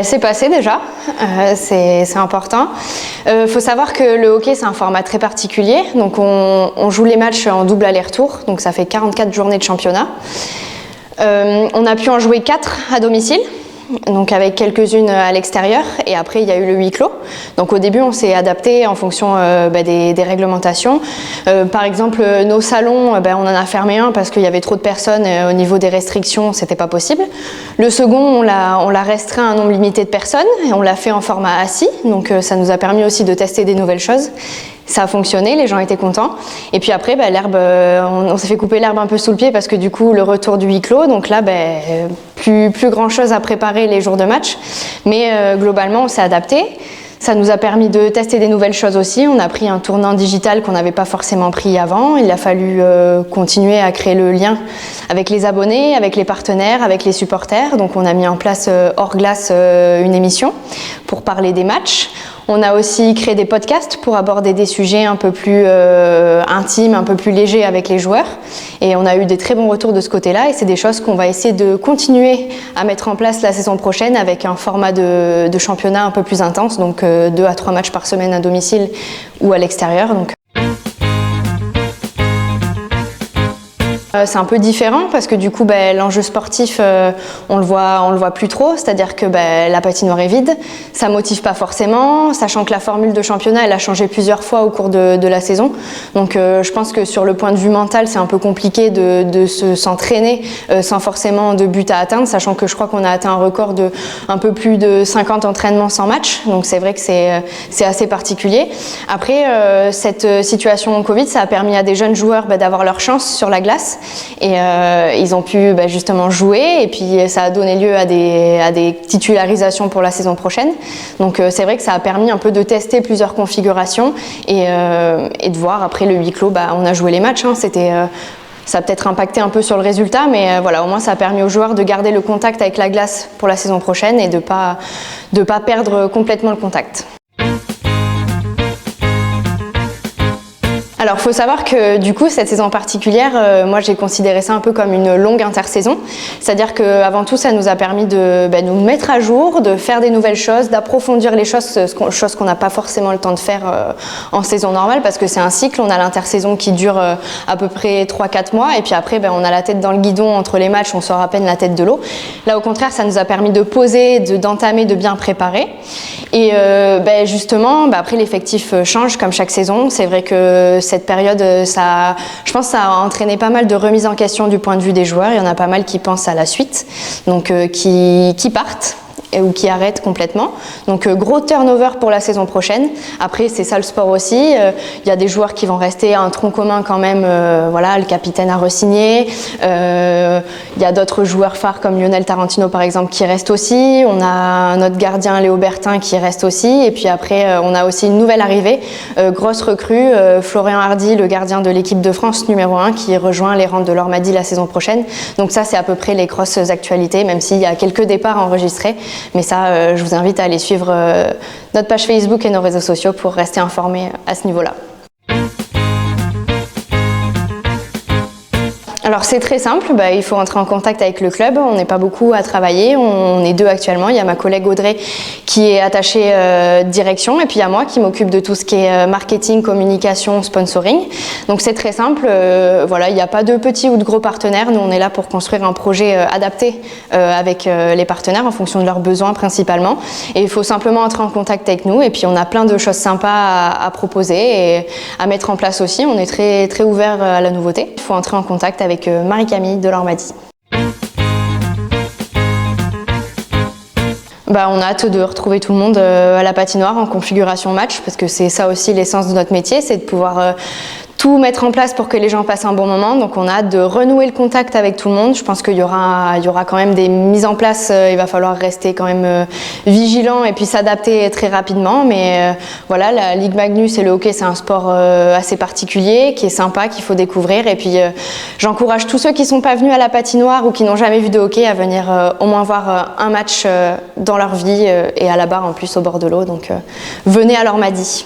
C'est passé déjà, c'est important. Faut savoir que le hockey c'est un format très particulier, donc on joue les matchs en double aller-retour, donc ça fait 44 journées de championnat. On a pu en jouer 4 à domicile, donc avec quelques-unes à l'extérieur, et après il y a eu le huis clos. Donc au début on s'est adapté en fonction des réglementations. Par exemple nos salons, on en a fermé un parce qu'il y avait trop de personnes, au niveau des restrictions c'était pas possible. Le second on l'a restreint à un nombre limité de personnes et on l'a fait en format assis, donc ça nous a permis aussi de tester des nouvelles choses. Ça a fonctionné, les gens étaient contents. Et puis après, l'herbe, on s'est fait couper l'herbe un peu sous le pied parce que du coup, le retour du huis clos, donc là, plus grand chose à préparer les jours de match. Mais globalement, on s'est adapté. Ça nous a permis de tester des nouvelles choses aussi. On a pris un tournant digital qu'on n'avait pas forcément pris avant. Il a fallu continuer à créer le lien avec les abonnés, avec les partenaires, avec les supporters. Donc on a mis en place hors glace une émission pour parler des matchs. On a aussi créé des podcasts pour aborder des sujets un peu plus intimes, un peu plus légers avec les joueurs. Et on a eu des très bons retours de ce côté-là et c'est des choses qu'on va essayer de continuer à mettre en place la saison prochaine avec un format de championnat un peu plus intense, donc 2 à 3 matchs par semaine à domicile ou à l'extérieur. C'est un peu différent parce que du coup l'enjeu sportif on le voit plus trop, c'est-à-dire que la patinoire est vide, ça motive pas forcément, sachant que la formule de championnat elle a changé plusieurs fois au cours de la saison, donc je pense que sur le point de vue mental c'est un peu compliqué de s'entraîner sans forcément de but à atteindre, sachant que je crois qu'on a atteint un record de un peu plus de 50 entraînements sans match, donc c'est vrai que c'est assez particulier. Après cette situation Covid ça a permis à des jeunes joueurs d'avoir leur chance sur la glace. Et ils ont pu justement jouer et puis ça a donné lieu à des titularisations pour la saison prochaine. Donc c'est vrai que ça a permis un peu de tester plusieurs configurations et de voir après le huis clos, on a joué les matchs, ça a peut-être impacté un peu sur le résultat, mais voilà, au moins ça a permis aux joueurs de garder le contact avec la glace pour la saison prochaine et de pas perdre complètement le contact. Alors, il faut savoir que du coup, cette saison particulière, moi j'ai considéré ça un peu comme une longue intersaison. C'est-à-dire qu'avant tout, ça nous a permis de nous mettre à jour, de faire des nouvelles choses, d'approfondir les choses qu'on n'a pas forcément le temps de faire en saison normale, parce que c'est un cycle. On a l'intersaison qui dure à peu près 3-4 mois, et puis après, on a la tête dans le guidon entre les matchs, on sort à peine la tête de l'eau. Là, au contraire, ça nous a permis de poser, d'entamer, de bien préparer. Et justement, après l'effectif change comme chaque saison. C'est vrai que cette période, je pense que ça a entraîné pas mal de remises en question du point de vue des joueurs. Il y en a pas mal qui pensent à la suite, donc qui partent ou qui arrêtent complètement. Donc gros turnover pour la saison prochaine. Après c'est ça le sport aussi, il y a des joueurs qui vont rester, un tronc commun quand même, le capitaine a re-signé, il y a d'autres joueurs phares comme Lionel Tarantino par exemple qui restent aussi, on a notre gardien Léo Bertin qui reste aussi, et puis après on a aussi une nouvelle arrivée, grosse recrue, Florian Hardy, le gardien de l'équipe de France numéro 1 qui rejoint les rangs de l'Ormadi la saison prochaine. Donc ça c'est à peu près les grosses actualités, même s'il y a quelques départs enregistrés. Mais ça, je vous invite à aller suivre notre page Facebook et nos réseaux sociaux pour rester informés à ce niveau-là. Alors c'est très simple, il faut entrer en contact avec le club, on n'est pas beaucoup à travailler, on est 2 actuellement, il y a ma collègue Audrey qui est attachée direction et puis il y a moi qui m'occupe de tout ce qui est marketing, communication, sponsoring. Donc c'est très simple, il n'y a pas de petits ou de gros partenaires, nous on est là pour construire un projet adapté avec les partenaires en fonction de leurs besoins principalement, et il faut simplement entrer en contact avec nous et puis on a plein de choses sympas à proposer et à mettre en place aussi, on est très, très ouvert à la nouveauté. Il faut entrer en contact avec Marie-Camille de l'Ormadi. On a hâte de retrouver tout le monde à la patinoire en configuration match, parce que c'est ça aussi l'essence de notre métier, c'est de pouvoir tout mettre en place pour que les gens passent un bon moment. Donc on a hâte de renouer le contact avec tout le monde. Je pense qu'il y aura quand même des mises en place, il va falloir rester quand même vigilant et puis s'adapter très rapidement. Mais la Ligue Magnus et le hockey, c'est un sport assez particulier, qui est sympa, qu'il faut découvrir. Et puis j'encourage tous ceux qui ne sont pas venus à la patinoire ou qui n'ont jamais vu de hockey à venir au moins voir un match dans leur vie et à la barre en plus au bord de l'eau. Donc venez à l'Ormadi.